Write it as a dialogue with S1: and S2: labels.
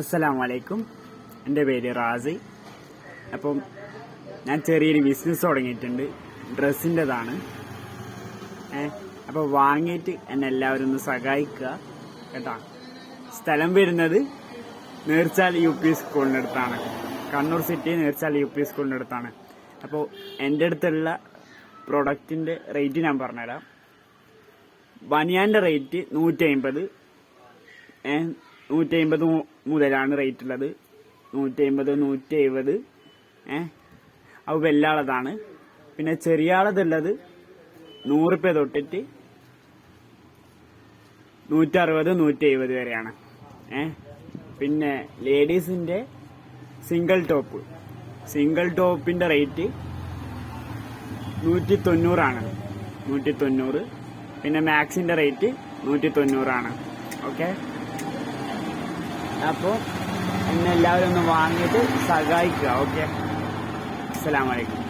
S1: അസ്സലാമു അലൈക്കും. എൻ്റെ പേര് റാസി. അപ്പം ഞാൻ ചെറിയൊരു ബിസിനസ് തുടങ്ങിയിട്ടുണ്ട്, ഡ്രസ്സിൻ്റെതാണ്. അപ്പോൾ വാങ്ങിയിട്ട് എന്നെ എല്ലാവരും ഒന്ന് സഹായിക്കുക കേട്ടോ. സ്ഥലം വരുന്നത് നീർച്ചാൽ UP സ്കൂളിൻ്റെ അടുത്താണ്, കണ്ണൂർ സിറ്റി നീർച്ചാൽ UP സ്കൂളിൻ്റെ അടുത്താണ്. അപ്പോൾ എൻ്റെ അടുത്തുള്ള പ്രൊഡക്റ്റിൻ്റെ റേറ്റ് ഞാൻ പറഞ്ഞുതരാം. ബനിയാൻ്റെ റേറ്റ് 150, 150 മുതലാണ് റേറ്റ് ഉള്ളത്. 150, 170 അത് വെല്ലാളതാണ്. പിന്നെ ചെറിയ ആളതുള്ളത് 100 രൂപ തൊട്ടിട്ട് 160, 170 വരെയാണ്. പിന്നെ ലേഡീസിന്റെ സിംഗിൾ ടോപ്പിന്റെ റേറ്റ് 190 ആണ്, 190. പിന്നെ മാക്സിന്റെ റേറ്റ് 190 ആണ്. ഓക്കെ, അപ്പോൾ എന്നെ എല്ലാവരും ഒന്ന് വാങ്ങിയിട്ട് സഹായിക്കുക. ഓക്കെ, അസ്സലാമു അലൈക്കും.